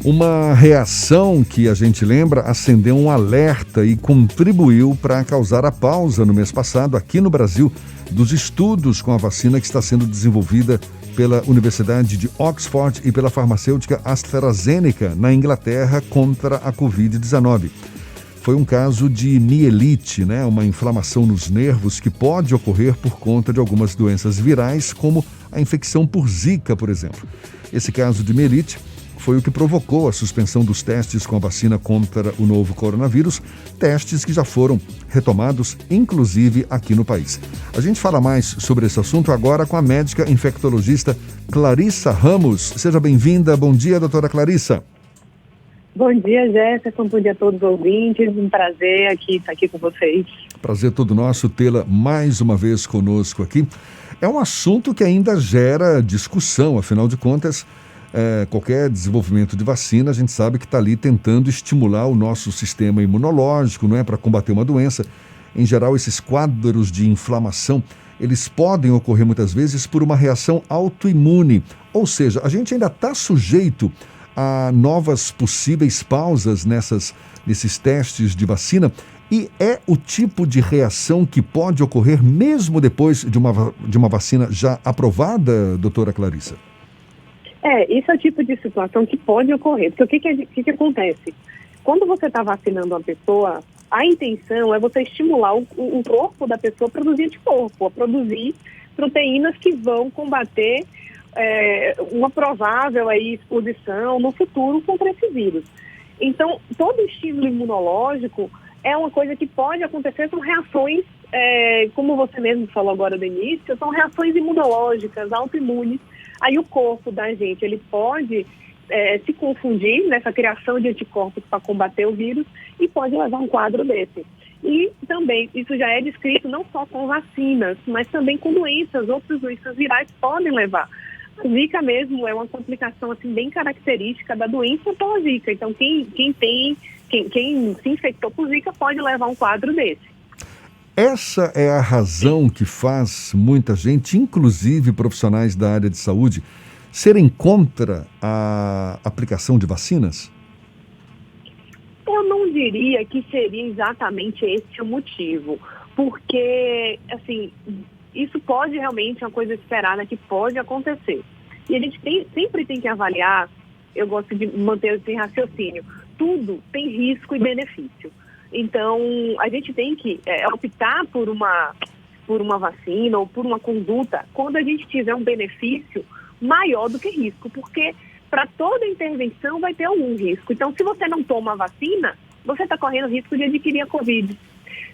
Uma reação que a gente lembra acendeu um alerta e contribuiu para causar a pausa no mês passado aqui no Brasil dos estudos com a vacina que está sendo desenvolvida pela Universidade de Oxford e pela farmacêutica AstraZeneca na Inglaterra contra a Covid-19. Foi um caso de mielite, uma inflamação nos nervos que pode ocorrer por conta de algumas doenças virais, como a infecção por Zika, por exemplo. Esse caso de mielite foi o que provocou a suspensão dos testes com a vacina contra o novo coronavírus, testes que já foram retomados, inclusive aqui no país. A gente fala mais sobre esse assunto agora com a médica infectologista Clarissa Ramos. Seja bem-vinda. Bom dia, doutora Clarissa. Bom dia, Jefferson. Bom dia a todos os ouvintes. Um prazer estar aqui com vocês. Prazer todo nosso tê-la mais uma vez conosco aqui. É um assunto que ainda gera discussão, afinal de contas, qualquer desenvolvimento de vacina, a gente sabe que está ali tentando estimular o nosso sistema imunológico, para combater uma doença. Em geral, esses quadros de inflamação, eles podem ocorrer muitas vezes por uma reação autoimune. Ou seja, a gente ainda está sujeito a novas possíveis pausas nesses testes de vacina, e é o tipo de reação que pode ocorrer mesmo depois de uma vacina já aprovada, doutora Clarissa? Isso é o tipo de situação que pode ocorrer, porque o que acontece? Quando você está vacinando uma pessoa, a intenção é você estimular o corpo da pessoa a produzir anticorpo, a produzir proteínas que vão combater uma provável exposição no futuro contra esse vírus. Então, todo estímulo imunológico é uma coisa que pode acontecer, são reações, como você mesmo falou agora no início, são reações imunológicas, autoimunes. Aí o corpo da gente, ele pode se confundir nessa criação de anticorpos para combater o vírus e pode levar a um quadro desse. E também, isso já é descrito não só com vacinas, mas também com doenças, outras doenças virais podem levar. A Zika mesmo é uma complicação bem característica da doença pela Zika. Então, quem se infectou por Zika pode levar um quadro desse. Essa é a razão que faz muita gente, inclusive profissionais da área de saúde, serem contra a aplicação de vacinas? Eu não diria que seria exatamente esse o motivo, porque, isso pode realmente, uma coisa esperada que pode acontecer. E a gente sempre tem que avaliar, eu gosto de manter esse raciocínio, tudo tem risco e benefício. Então, a gente tem que optar por uma vacina ou por uma conduta quando a gente tiver um benefício maior do que risco, porque para toda intervenção vai ter algum risco. Então, se você não toma a vacina, você está correndo risco de adquirir a Covid.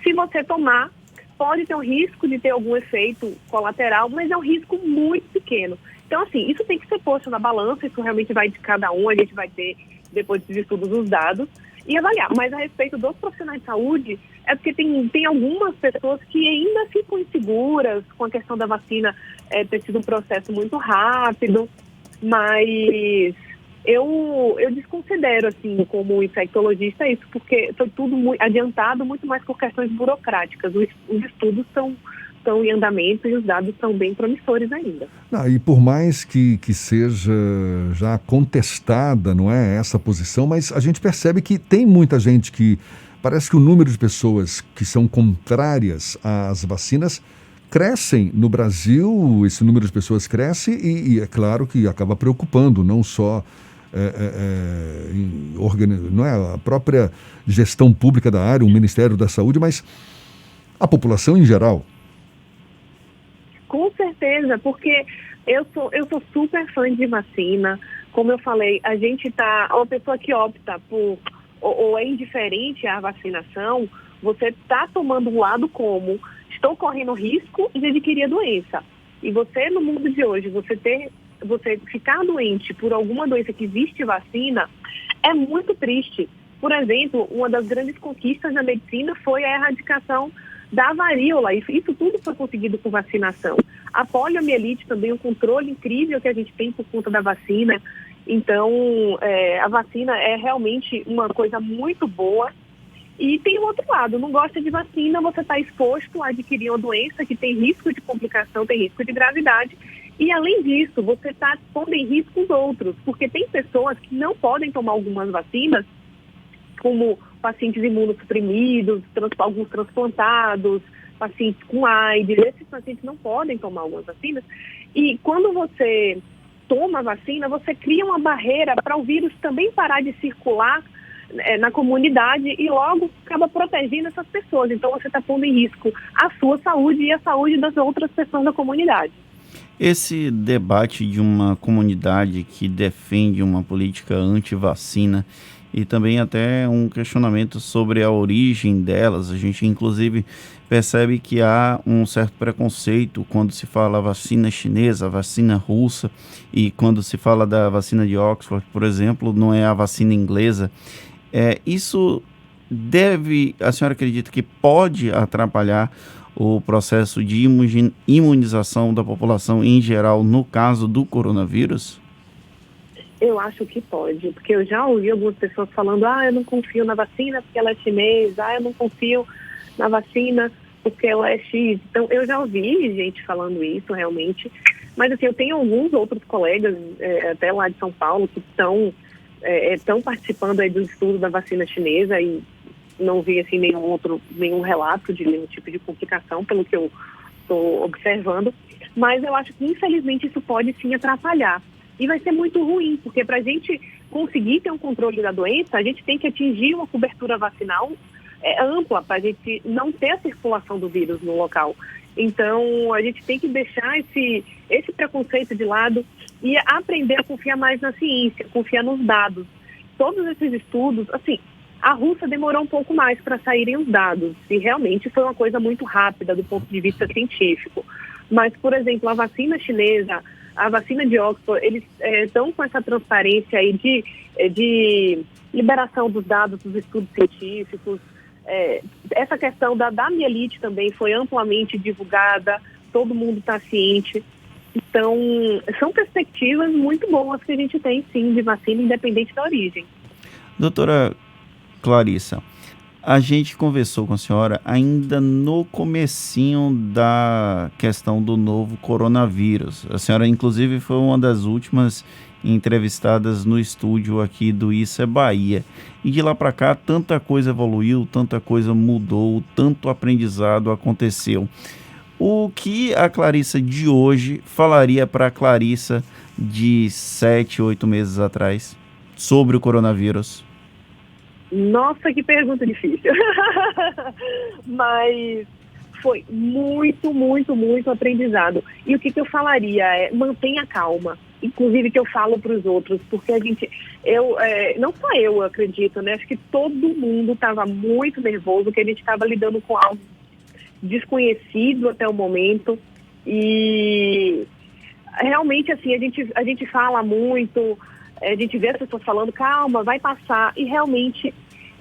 Se você tomar, pode ter um risco de ter algum efeito colateral, mas é um risco muito pequeno. Então, isso tem que ser posto na balança, isso realmente vai de cada um, a gente vai ter, depois de estudos, os dados, e avaliar. Mas a respeito dos profissionais de saúde, é porque tem algumas pessoas que ainda ficam inseguras com a questão da vacina ter sido um processo muito rápido, mas eu desconsidero, como infectologista, isso, porque foi tudo muito adiantado, muito mais por questões burocráticas. Os estudos estão em andamento e os dados são bem promissores ainda. E por mais que seja já contestada, essa posição, mas a gente percebe que tem muita gente que parece que o número de pessoas que são contrárias às vacinas crescem no Brasil, esse número de pessoas cresce e é claro que acaba preocupando, não só a própria gestão pública da área, o Ministério da Saúde, mas a população em geral. Com certeza, porque eu sou super fã de vacina. Como eu falei, a gente uma pessoa que opta por ou é indiferente à vacinação, você está tomando um lado como estou correndo risco de adquirir a doença. E você, no mundo de hoje, você ficar doente por alguma doença que existe vacina, é muito triste. Por exemplo, uma das grandes conquistas da medicina foi a erradicação da varíola. Isso tudo foi conseguido com vacinação. A poliomielite também, um controle incrível que a gente tem por conta da vacina. Então, a vacina é realmente uma coisa muito boa. E tem o outro lado, não gosta de vacina, você está exposto a adquirir uma doença que tem risco de complicação, tem risco de gravidade. E, além disso, você está pondo em risco os outros, porque tem pessoas que não podem tomar algumas vacinas, como pacientes imunossuprimidos, alguns transplantados, pacientes com AIDS. Esses pacientes não podem tomar algumas vacinas. E quando você toma a vacina, você cria uma barreira para o vírus também parar de circular na comunidade e logo acaba protegendo essas pessoas. Então, você está pondo em risco a sua saúde e a saúde das outras pessoas da comunidade. Esse debate de uma comunidade que defende uma política anti-vacina e também até um questionamento sobre a origem delas, a gente inclusive percebe que há um certo preconceito quando se fala vacina chinesa, vacina russa, e quando se fala da vacina de Oxford, por exemplo, não é a vacina inglesa. Isso a senhora acredita que pode atrapalhar o processo de imunização da população em geral no caso do coronavírus? Eu acho que pode, porque eu já ouvi algumas pessoas falando, eu não confio na vacina porque ela é chinesa, eu não confio na vacina porque ela é X. Então, eu já ouvi gente falando isso realmente, mas assim, eu tenho alguns outros colegas, até lá de São Paulo, que estão participando aí do estudo da vacina chinesa e não vi assim nenhum relato de nenhum tipo de complicação, pelo que eu estou observando, mas eu acho que infelizmente isso pode sim atrapalhar. E vai ser muito ruim, porque para a gente conseguir ter um controle da doença, a gente tem que atingir uma cobertura vacinal ampla para a gente não ter a circulação do vírus no local. Então, a gente tem que deixar esse preconceito de lado e aprender a confiar mais na ciência, confiar nos dados. Todos esses estudos, assim, a Rússia demorou um pouco mais para saírem os dados, e realmente foi uma coisa muito rápida do ponto de vista científico. Mas, por exemplo, a vacina chinesa, a vacina de Oxford, eles estão com essa transparência aí de liberação dos dados dos estudos científicos. Essa questão da mielite também foi amplamente divulgada, todo mundo está ciente. Então, são perspectivas muito boas que a gente tem, sim, de vacina, independente da origem. Doutora Clarissa, a gente conversou com a senhora ainda no comecinho da questão do novo coronavírus. A senhora, inclusive, foi uma das últimas entrevistadas no estúdio aqui do Isso é Bahia. E de lá para cá, tanta coisa evoluiu, tanta coisa mudou, tanto aprendizado aconteceu. O que a Clarissa de hoje falaria para a Clarissa de 7, 8 meses atrás sobre o coronavírus? Nossa, que pergunta difícil. Mas foi muito, muito, muito aprendizado. E o que eu falaria mantenha calma. Inclusive que eu falo para os outros, porque não só eu acredito, né? Acho que todo mundo estava muito nervoso, que a gente estava lidando com algo desconhecido até o momento. E realmente, assim, a gente fala muito, a gente vê as pessoas falando, calma, vai passar, e realmente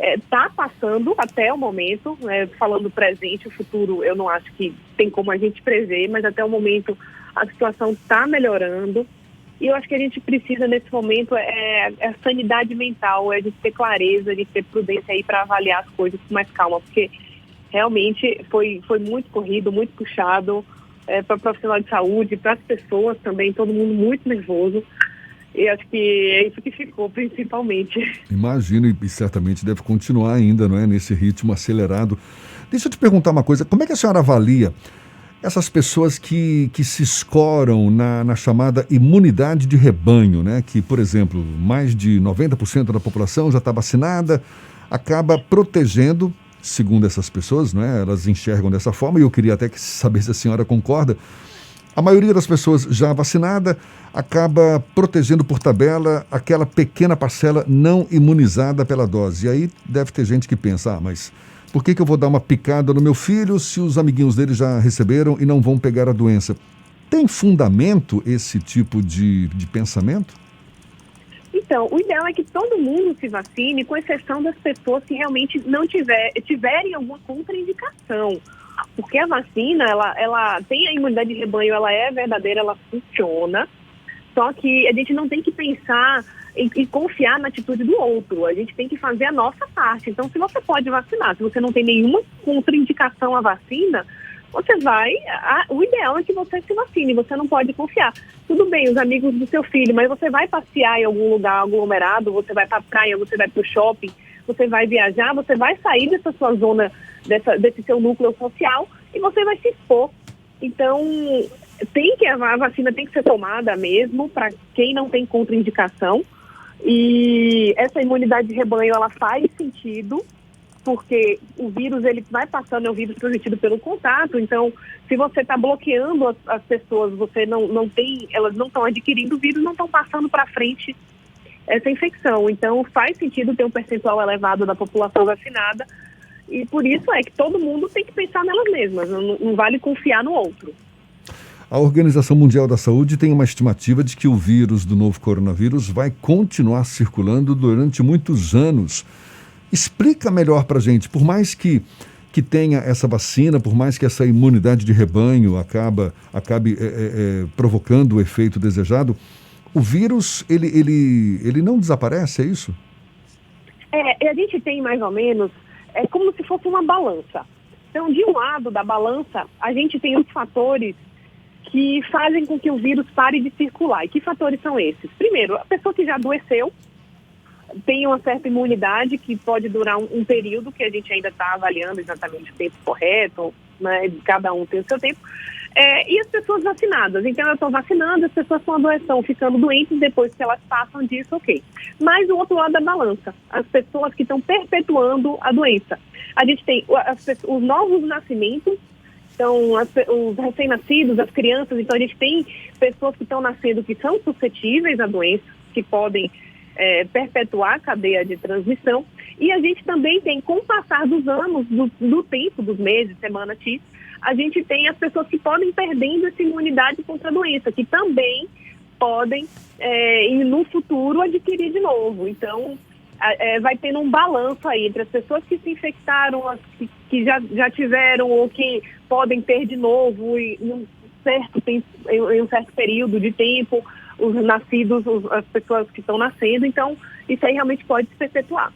está passando até o momento, falando presente, o futuro eu não acho que tem como a gente prever, mas até o momento a situação está melhorando, e eu acho que a gente precisa nesse momento a sanidade mental, de ter clareza, de ter prudência aí para avaliar as coisas com mais calma, porque realmente foi muito corrido, muito puxado para o profissional de saúde, para as pessoas também, todo mundo muito nervoso. E acho que é isso que ficou, principalmente. Imagino, e certamente deve continuar ainda, não é? Nesse ritmo acelerado. Deixa eu te perguntar uma coisa, como é que a senhora avalia essas pessoas que se escoram na chamada imunidade de rebanho, né? Que, por exemplo, mais de 90% da população já está vacinada, acaba protegendo, segundo essas pessoas, não é? Elas enxergam dessa forma, e eu queria até saber se a senhora concorda. A maioria das pessoas já vacinada acaba protegendo por tabela aquela pequena parcela não imunizada pela dose. E aí deve ter gente que pensa, mas por que eu vou dar uma picada no meu filho se os amiguinhos dele já receberam e não vão pegar a doença? Tem fundamento esse tipo de pensamento? Então, o ideal é que todo mundo se vacine, com exceção das pessoas que realmente não tiverem alguma contraindicação. Porque a vacina, ela tem a imunidade de rebanho, ela é verdadeira, ela funciona, só que a gente não tem que pensar e confiar na atitude do outro, a gente tem que fazer a nossa parte. Então, se você pode vacinar, se você não tem nenhuma contraindicação à vacina, o ideal é que você se vacine, você não pode confiar. Tudo bem, os amigos do seu filho, mas você vai passear em algum lugar aglomerado, você vai para a praia, você vai para o shopping, você vai viajar, você vai sair dessa sua zona, desse seu núcleo social e você vai se expor. Então, a vacina tem que ser tomada mesmo para quem não tem contraindicação. E essa imunidade de rebanho, ela faz sentido, porque o vírus, ele vai passando, é um vírus transmitido pelo contato. Então, se você está bloqueando as pessoas, elas não estão adquirindo o vírus, não estão passando para frente essa infecção. Então, faz sentido ter um percentual elevado da população vacinada, e por isso é que todo mundo tem que pensar nelas mesmas, não vale confiar no outro. A Organização Mundial da Saúde tem uma estimativa de que o vírus do novo coronavírus vai continuar circulando durante muitos anos. Explica melhor para a gente, por mais que tenha essa vacina, por mais que essa imunidade de rebanho acabe provocando o efeito desejado, o vírus, ele não desaparece, é isso? A gente tem mais ou menos, é como se fosse uma balança. Então, de um lado da balança, a gente tem os fatores que fazem com que o vírus pare de circular. E que fatores são esses? Primeiro, a pessoa que já adoeceu tem uma certa imunidade que pode durar um período, que a gente ainda está avaliando exatamente o tempo correto, né? Cada um tem o seu tempo. E as pessoas vacinadas. Então, eu estou vacinando, as pessoas estão ficando doentes, depois que elas passam disso, ok. Mas o outro lado da balança, as pessoas que estão perpetuando a doença. A gente tem os novos nascimentos, então, os recém-nascidos, as crianças. Então, a gente tem pessoas que estão nascendo que são suscetíveis à doença, que podem perpetuar a cadeia de transmissão. E a gente também tem, com o passar dos anos, do tempo, dos meses, semana X, a gente tem as pessoas que podem perdendo essa imunidade contra a doença, que também podem, no futuro, adquirir de novo. Então, vai tendo um balanço aí entre as pessoas que se infectaram, as que já tiveram ou que podem ter de novo em um certo período de tempo, os nascidos, as pessoas que estão nascendo. Então, isso aí realmente pode se perpetuar.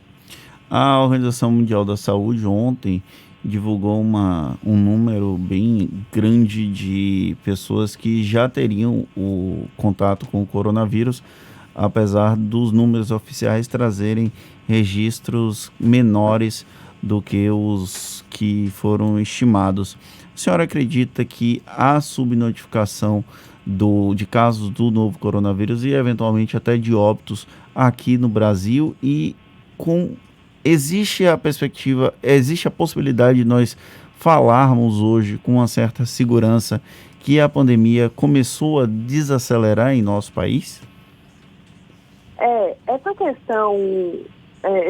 A Organização Mundial da Saúde ontem divulgou um número bem grande de pessoas que já teriam o contato com o coronavírus, apesar dos números oficiais trazerem registros menores do que os que foram estimados. A senhora acredita que a subnotificação de casos do novo coronavírus e eventualmente até de óbitos aqui no Brasil, e existe a possibilidade de nós falarmos hoje com uma certa segurança que a pandemia começou a desacelerar em nosso país? Essa questão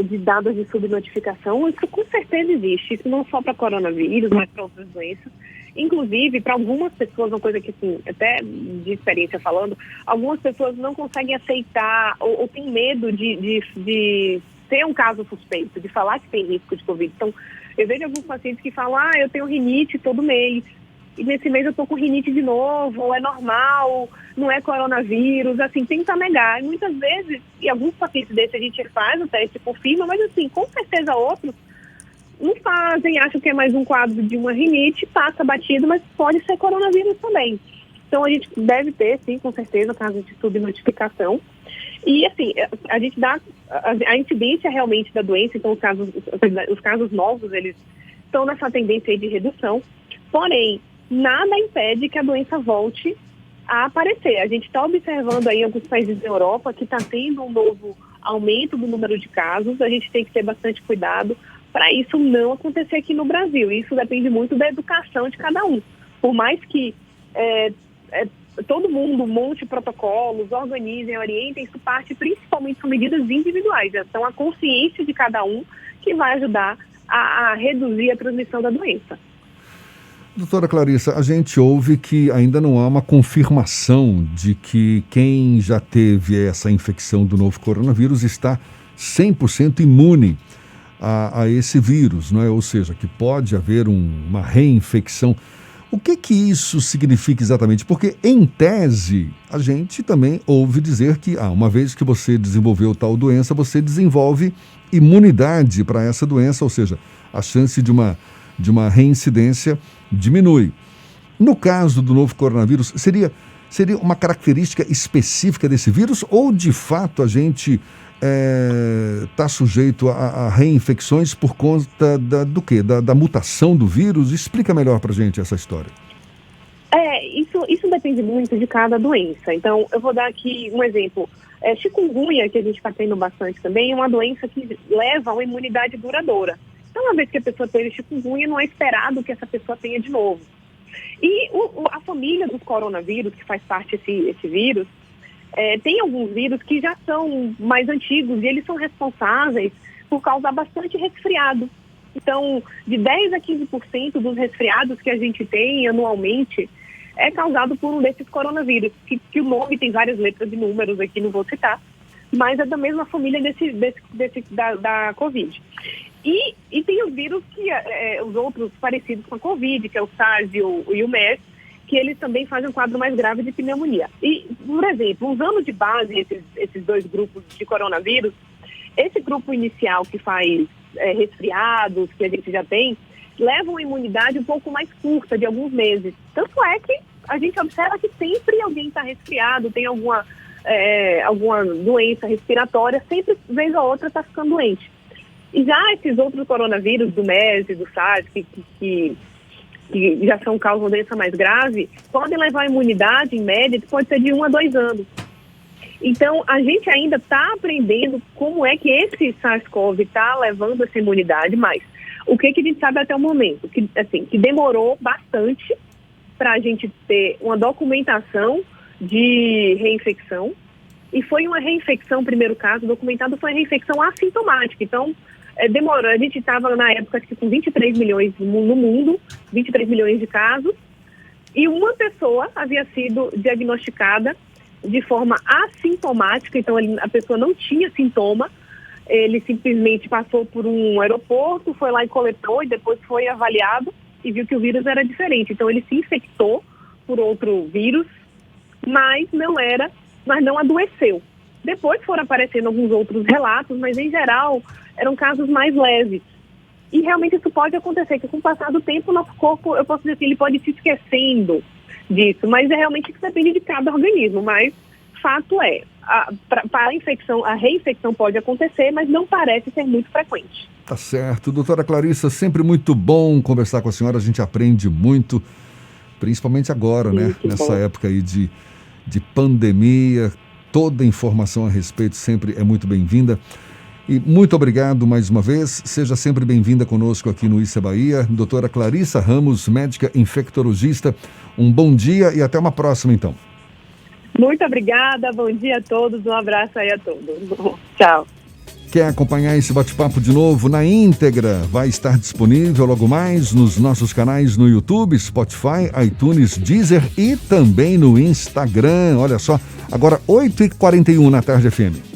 de dados de subnotificação, isso com certeza existe. Isso não só para coronavírus, mas para outras doenças. Inclusive, para algumas pessoas, uma coisa que, assim, até de experiência falando, algumas pessoas não conseguem aceitar ou têm medo de ter um caso suspeito, de falar que tem risco de Covid. Então, eu vejo alguns pacientes que falam, eu tenho rinite todo mês, e nesse mês eu estou com rinite de novo, é normal, não é coronavírus, assim, tenta negar. E muitas vezes, e alguns pacientes desses a gente faz o teste e confirma, mas assim, com certeza outros não fazem, acham que é mais um quadro de uma rinite, passa batido, mas pode ser coronavírus também. Então a gente deve ter, sim, com certeza, casos de subnotificação. E assim, a gente dá a incidência realmente da doença, então os casos novos, eles estão nessa tendência aí de redução, porém, nada impede que a doença volte a aparecer. A gente está observando aí em alguns países da Europa que está tendo um novo aumento do número de casos. A gente tem que ter bastante cuidado para isso não acontecer aqui no Brasil. Isso depende muito da educação de cada um. Por mais que todo mundo monte protocolos, organizem, orientem, isso parte principalmente são medidas individuais. Então, a consciência de cada um que vai ajudar a reduzir a transmissão da doença. Doutora Clarissa, a gente ouve que ainda não há uma confirmação de que quem já teve essa infecção do novo coronavírus está 100% imune a esse vírus, não é? Ou seja, que pode haver uma reinfecção. O que isso significa exatamente? Porque, em tese, a gente também ouve dizer que, uma vez que você desenvolveu tal doença, você desenvolve imunidade para essa doença, ou seja, a chance de uma reincidência diminui. No caso do novo coronavírus, seria uma característica específica desse vírus ou, de fato, a gente está sujeito a reinfecções por conta do quê? Da mutação do vírus? Explica melhor para a gente essa história. Isso depende muito de cada doença. Então, eu vou dar aqui um exemplo. Chikungunya, que a gente está tendo bastante também, é uma doença que leva a uma imunidade duradoura. Então, uma vez que a pessoa teve chikungunya, não é esperado que essa pessoa tenha de novo. E a família dos coronavírus, que faz parte esse vírus, tem alguns vírus que já são mais antigos e eles são responsáveis por causar bastante resfriado. Então, de 10% a 15% dos resfriados que a gente tem anualmente é causado por um desses coronavírus, que o nome tem várias letras e números aqui, não vou citar, mas é da mesma família da Covid. E tem os vírus os outros parecidos com a Covid, que é o SARS e o MERS, que eles também fazem um quadro mais grave de pneumonia. E, por exemplo, usando de base esses dois grupos de coronavírus, esse grupo inicial que faz resfriados, que a gente já tem, leva uma imunidade um pouco mais curta, de alguns meses. Tanto é que a gente observa que sempre alguém está resfriado, tem alguma doença respiratória, sempre, vez ou outra, está ficando doente. E já esses outros coronavírus, do MERS e do SARS, que já causam doença mais grave, podem levar a imunidade, em média, que pode ser de 1 a 2 anos. Então, a gente ainda está aprendendo como é que esse SARS-CoV está levando essa imunidade, mas o que a gente sabe até o momento? Que demorou bastante para a gente ter uma documentação de reinfecção, e foi uma reinfecção, primeiro caso documentado, foi uma reinfecção assintomática. Então, demorou. A gente estava, na época, com 23 milhões no mundo, 23 milhões de casos, e uma pessoa havia sido diagnosticada de forma assintomática, então a pessoa não tinha sintoma, ele simplesmente passou por um aeroporto, foi lá e coletou, e depois foi avaliado e viu que o vírus era diferente. Então ele se infectou por outro vírus, mas não adoeceu. Depois foram aparecendo alguns outros relatos, mas em geral eram casos mais leves. E realmente isso pode acontecer, que com o passar do tempo o nosso corpo, eu posso dizer assim, ele pode ir se esquecendo disso, mas realmente isso depende de cada organismo. Mas fato é, para a reinfecção pode acontecer, mas não parece ser muito frequente. Tá certo. Doutora Clarissa, sempre muito bom conversar com a senhora, a gente aprende muito, principalmente agora, sim, né? Nessa época aí de pandemia, toda informação a respeito sempre é muito bem-vinda. E muito obrigado mais uma vez, seja sempre bem-vinda conosco aqui no Issa Bahia. Doutora Clarissa Ramos, médica infectologista, um bom dia e até uma próxima então. Muito obrigada, bom dia a todos, um abraço aí a todos. Tchau. Quer acompanhar esse bate-papo de novo na íntegra? Vai estar disponível logo mais nos nossos canais no YouTube, Spotify, iTunes, Deezer e também no Instagram. Olha só, agora 8h41 na Tarde FM.